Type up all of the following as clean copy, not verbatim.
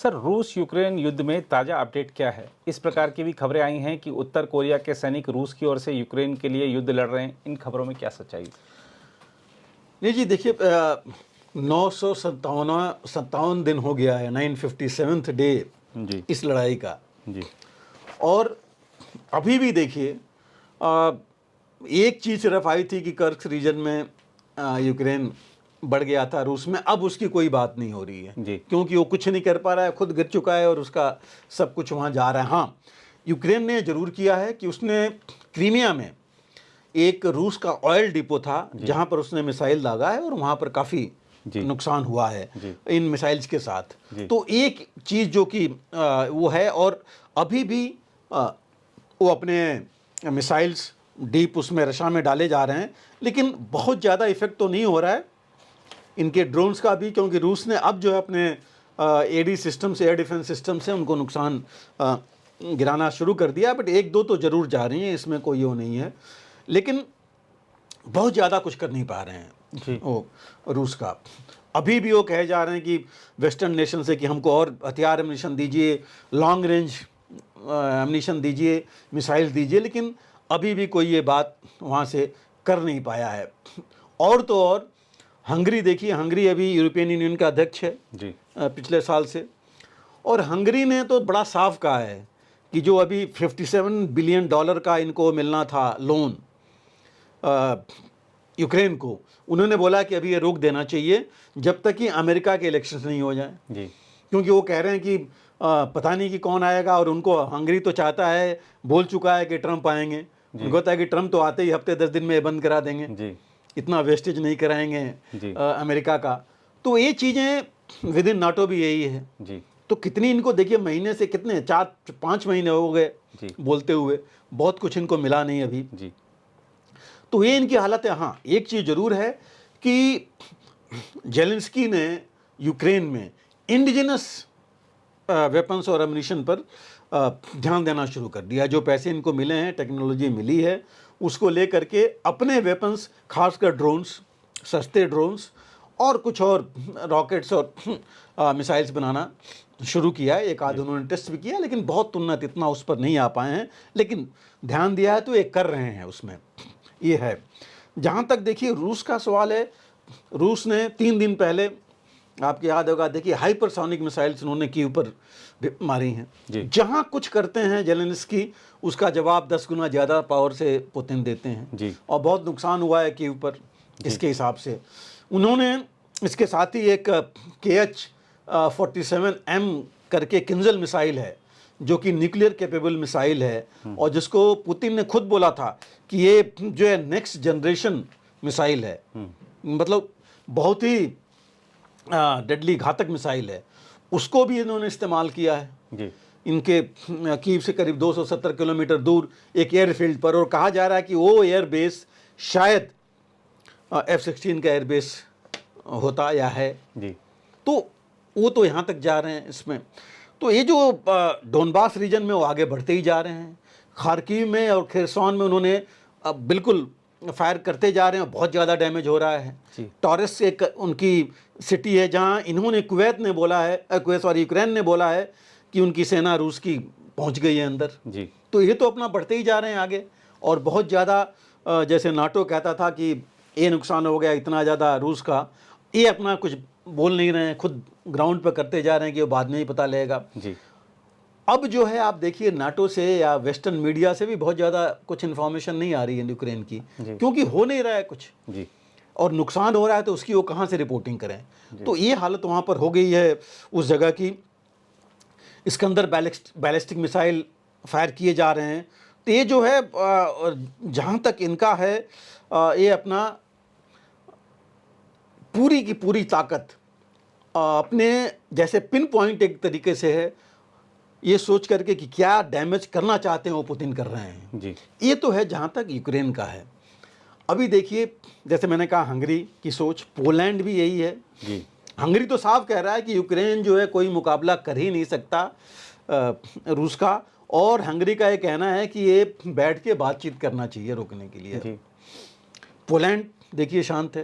Sir, रूस Ukraine युद्ध में ताज़ा अपडेट क्या है? इस प्रकार की भी खबरें आई हैं कि उत्तर कोरिया के सैनिक रूस की ओर से यूक्रेन के लिए युद्ध लड़ रहे हैं। इन खबरों में क्या सच्चाई है? नहीं जी, देखिए 957 दिन हो गया है, 957th डे जी, इस लड़ाई का। जी, और अभी भी देखिए अ, एक चीज़ सिर्फ आई थी कि कर्स्क रीजन में यूक्रेन बढ़ गया था रूस में। अब उसकी कोई बात नहीं हो रही है, जी, क्योंकि वो कुछ नहीं कर पा रहा है, खुद गिर चुका है और उसका सब कुछ वहाँ जा रहा है। हाँ, यूक्रेन ने ज़रूर किया है कि उसने क्रीमिया में एक रूस का ऑयल डिपो था जी, जहां पर उसने मिसाइल दागा है और वहां पर काफ़ी जी, नुकसान हुआ है जी, इन मिसाइल्स के साथ। जी, तो एक चीज़ जो कि वो है, और अभी भी अ, वो अपने मिसाइल्स डीप उसमें रशा में डाले जा रहे हैं, लेकिन बहुत ज़्यादा इफेक्ट तो नहीं हो रहा है इनके ड्रोन्स का भी, क्योंकि रूस ने अब जो है अपने एडी सिस्टम से, एयर डिफेंस सिस्टम से उनको नुकसान गिराना शुरू कर दिया। बट एक दो तो ज़रूर जा रही हैं, इसमें कोई वो नहीं है, लेकिन बहुत ज़्यादा कुछ कर नहीं पा रहे हैं जी, वो रूस का। अभी भी वो कहे जा रहे हैं कि वेस्टर्न नेशन से कि हमको और हथियार एम्यूनिशन दीजिए, लॉन्ग रेंज एम्यूनिशन दीजिए, मिसाइल दीजिए, लेकिन अभी भी कोई ये बात वहाँ से कर नहीं पाया है। और तो और हंगरी देखिए, हंगरी अभी यूरोपियन यूनियन का अध्यक्ष है जी, पिछले साल से। और हंगरी ने तो बड़ा साफ कहा है कि जो अभी $57 बिलियन का इनको मिलना था लोन यूक्रेन को, उन्होंने बोला कि अभी ये रोक देना चाहिए जब तक कि अमेरिका के इलेक्शंस नहीं हो जाएं। जी, क्योंकि वो कह रहे हैं कि पता नहीं कि कौन आएगा, और उनको हंगरी तो चाहता है, बोल चुका है कि ट्रंप आएंगे। जी, उनको पता है कि ट्रंप तो आते ही हफ्ते 10 दिन में ये बंद करा देंगे, जी, इतना वेस्टेज नहीं कराएंगे जी, अमेरिका का। तो ये चीज़ें विद इन नाटो भी यही है। जी, तो कितनी इनको देखिए, महीने से कितने 4-5 महीने हो गए जी, बोलते हुए, बहुत कुछ इनको मिला नहीं अभी। जी, तो ये इनकी हालत है। हाँ, एक चीज़ ज़रूर है कि जेलेंस्की ने यूक्रेन में इंडिजिनस वेपन्स और एम्यूनिशन पर ध्यान देना शुरू कर दिया। जो पैसे इनको मिले हैं, टेक्नोलॉजी मिली है, उसको लेकर के अपने वेपन्स, खासकर ड्रोन्स, सस्ते ड्रोन्स और कुछ और रॉकेट्स और मिसाइल्स बनाना शुरू किया है। एक आध जी, उन्होंने टेस्ट भी किया, लेकिन बहुत उन्नत इतना उस पर नहीं आ पाए हैं, लेकिन ध्यान दिया है तो ये कर रहे हैं उसमें, ये है। जहाँ तक देखिए रूस का सवाल है, रूस ने 3 दिन पहले, आपको याद होगा, देखिए हाइपरसोनिक मिसाइल्स उन्होंने कीव पर मारी हैं। जी, जहाँ कुछ करते हैं जेलेंस्की, उसका जवाब 10 गुना ज़्यादा पावर से पुतिन देते हैं, जी, और बहुत नुकसान हुआ है कीव पर जी, इसके हिसाब से। उन्होंने इसके साथ ही एक KH-47M करके किंजल मिसाइल है, जो कि न्यूक्लियर कैपेबल मिसाइल है, और जिसको पुतिन ने खुद बोला था कि ये जो है नेक्स्ट जनरेशन मिसाइल है, मतलब बहुत ही डेडली घातक मिसाइल है। उसको भी इन्होंने इस्तेमाल किया है जी, इनके कीव से करीब 270 किलोमीटर दूर एक एयरफील्ड पर, और कहा जा रहा है कि वो एयरबेस शायद F-16 का एयरबेस होता या है। जी, तो वो तो यहाँ तक जा रहे हैं इसमें। तो ये जो डोनबास रीजन में वो आगे बढ़ते ही जा रहे हैं। खार्किव में और खेरसॉन में उन्होंने बिल्कुल फायर करते जा रहे हैं, बहुत ज़्यादा डैमेज हो रहा है। जी, टॉरस एक उनकी सिटी है जहाँ इन्होंने कुवैत ने बोला है, यूक्रेन ने बोला है कि उनकी सेना रूस की पहुँच गई है अंदर। जी, तो ये तो अपना बढ़ते ही जा रहे हैं आगे, और बहुत ज़्यादा जैसे नाटो कहता था कि ये नुकसान हो गया इतना ज़्यादा रूस का, ये अपना कुछ बोल नहीं रहे हैं, खुद ग्राउंड पर करते जा रहे हैं कि वो बाद में ही पता लगेगा। जी, अब जो है आप देखिए, नाटो से या वेस्टर्न मीडिया से भी बहुत ज़्यादा कुछ इन्फॉर्मेशन नहीं आ रही है यूक्रेन की, जी, क्योंकि हो नहीं रहा है कुछ, जी, और नुकसान हो रहा है तो उसकी वो कहाँ से रिपोर्टिंग करें। जी, तो ये हालत वहाँ पर हो गई है उस जगह की। इस्कंदर बैलिस्टिक मिसाइल फायर किए जा रहे हैं। तो ये जो है जहाँ तक इनका है, ये अपना पूरी की पूरी ताकत अपने जैसे पिन पॉइंट एक तरीके से है, ये सोच करके कि क्या डैमेज करना चाहते हैं वो पुतिन कर रहे हैं। जी, ये तो है जहाँ तक यूक्रेन का है। अभी देखिए, जैसे मैंने कहा हंगरी की सोच, पोलैंड भी यही है। जी, हंगरी तो साफ कह रहा है कि यूक्रेन जो है कोई मुकाबला कर ही नहीं सकता रूस का, और हंगरी का ये कहना है कि ये बैठ के बातचीत करना चाहिए रोकने के लिए। जी, पोलैंड देखिए शांत है,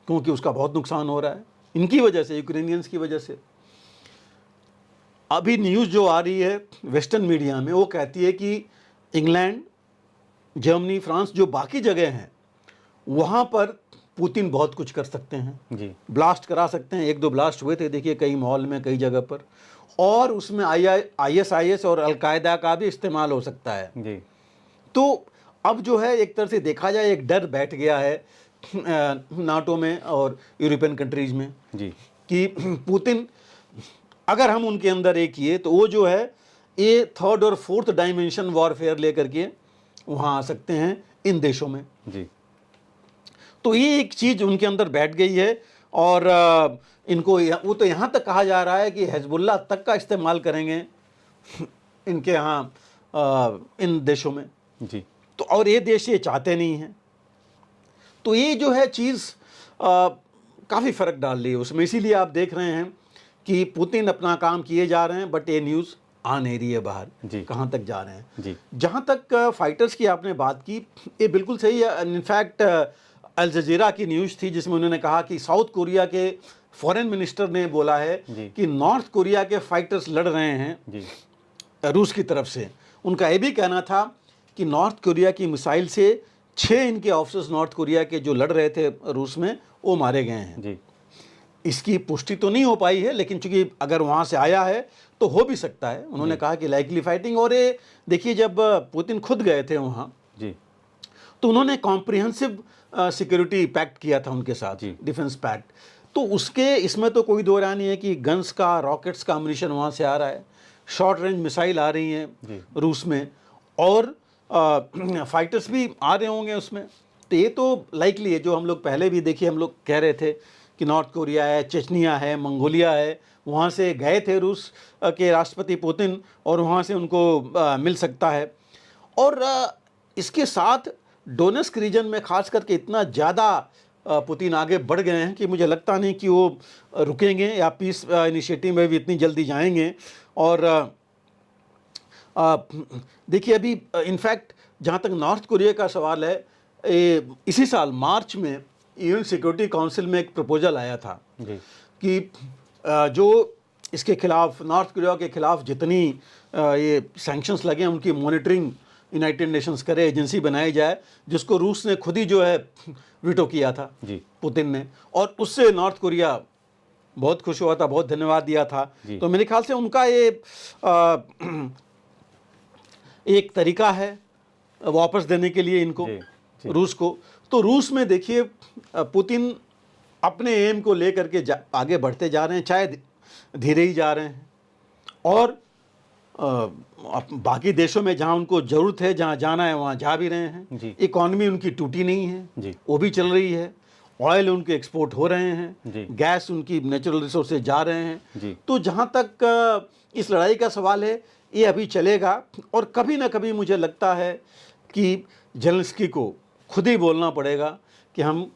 क्योंकि उसका बहुत नुकसान हो रहा है इनकी वजह से, यूक्रेनियंस की वजह से। अभी न्यूज़ जो आ रही है वेस्टर्न मीडिया में, वो कहती है कि इंग्लैंड, जर्मनी, फ्रांस, जो बाकी जगह हैं वहाँ पर पुतिन बहुत कुछ कर सकते हैं, जी ब्लास्ट करा सकते हैं। 1-2 ब्लास्ट हुए थे, देखिए कई मॉल में, कई जगह पर, और उसमें ISIS और अलकायदा का भी इस्तेमाल हो सकता है। जी तो अब जो है एक तरह से देखा जाए एक डर बैठ गया है नाटो में और यूरोपियन कंट्रीज में जी कि पुतिन, अगर हम उनके अंदर एक किए तो वो जो है ये 3rd और 4th डायमेंशन वॉरफेयर लेकर के वहाँ आ सकते हैं इन देशों में। जी तो ये एक चीज़ उनके अंदर बैठ गई है, और इनको वो तो यहाँ तक कहा जा रहा है कि हिजबुल्लाह तक का इस्तेमाल करेंगे इनके यहाँ इन देशों में। जी तो और ये देश ये चाहते नहीं हैं। तो ये जो है चीज़ काफ़ी फ़र्क डाल रही है उसमें। इसीलिए आप देख रहे हैं कि पुतिन अपना काम किए जा रहे हैं, बट ये न्यूज़ आ नहीं रही है बाहर जी। कहाँ तक जा रहे हैं। जी जहाँ तक फाइटर्स की आपने बात की, ये बिल्कुल सही है। इनफैक्ट अल जज़ीरा की न्यूज़ थी जिसमें उन्होंने कहा कि साउथ कोरिया के फॉरेन मिनिस्टर ने बोला है जी। कि नॉर्थ कोरिया के फाइटर्स लड़ रहे हैं जी रूस की तरफ से। उनका ये भी कहना था कि नॉर्थ कोरिया की मिसाइल से 6 इनके ऑफिसर्स नॉर्थ कोरिया के जो लड़ रहे थे रूस में, वो मारे गए हैं। जी इसकी पुष्टि तो नहीं हो पाई है, लेकिन चूंकि अगर वहाँ से आया है तो हो भी सकता है। उन्होंने कहा कि लाइकली फाइटिंग। और ये देखिए, जब पुतिन खुद गए थे वहाँ जी तो उन्होंने कॉम्प्रिहेंसिव सिक्योरिटी पैक्ट किया था उनके साथ, जी। Defence pact. तो उसके इसमें तो कोई दो राय नहीं है कि गन्स का, रॉकेट्स का अम्यूनिशन वहाँ से आ रहा है, शॉर्ट रेंज मिसाइल आ रही जी। हैं रूस में, और फाइटर्स भी आ रहे होंगे उसमें। तो ये तो लाइकली है। जो हम लोग पहले भी देखिए, हम लोग कह रहे थे कि नॉर्थ कोरिया है, चेचनिया है, मंगोलिया है, वहाँ से गए थे रूस के राष्ट्रपति पुतिन, और वहाँ से उनको मिल सकता है। और इसके साथ डोनेस्क रीजन में खास करके इतना ज़्यादा पुतिन आगे बढ़ गए हैं कि मुझे लगता नहीं कि वो रुकेंगे या पीस इनिशिएटिव में भी इतनी जल्दी जाएंगे। और देखिए, अभी इनफैक्ट जहाँ तक नॉर्थ कोरिया का सवाल है, इसी साल मार्च में यूएन सिक्योरिटी काउंसिल में एक प्रपोजल आया था जी। कि जो इसके खिलाफ, नॉर्थ कोरिया के खिलाफ जितनी ये सैंक्शंस लगे हैं, उनकी मॉनिटरिंग यूनाइटेड नेशंस करे, एजेंसी बनाई जाए, जिसको रूस ने खुद ही जो है वीटो किया था जी पुतिन ने, और उससे नॉर्थ कोरिया बहुत खुश हुआ था, बहुत धन्यवाद दिया था। तो मेरे ख्याल से उनका ये एक तरीका है वापस देने के लिए इनको, जी। रूस को। तो रूस में देखिए, पुतिन अपने एम को लेकर के आगे बढ़ते जा रहे हैं, चाहे धीरे ही जा रहे हैं। और बाकी देशों में जहाँ उनको ज़रूरत है, जहाँ जाना है, वहाँ जा भी रहे हैं। इकॉनमी उनकी टूटी नहीं है जी। वो भी चल रही है। ऑयल उनके एक्सपोर्ट हो रहे हैं जी। गैस उनकी नेचुरल रिसोर्सेज जा रहे हैं जी। तो जहाँ तक इस लड़ाई का सवाल है, ये अभी चलेगा। और कभी ना कभी मुझे लगता है कि ज़ेलेंस्की को खुद ही बोलना पड़ेगा कि हम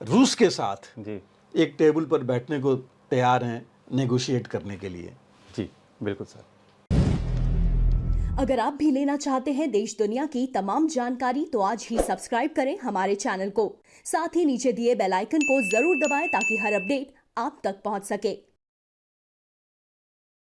रूस के साथ जी एक टेबल पर बैठने को तैयार हैं, नेगोशिएट करने के लिए। जी बिल्कुल सर। अगर आप भी लेना चाहते हैं देश दुनिया की तमाम जानकारी, तो आज ही सब्सक्राइब करें हमारे चैनल को। साथ ही नीचे दिए बेल आइकन को जरूर दबाएं ताकि हर अपडेट आप तक पहुंच सके।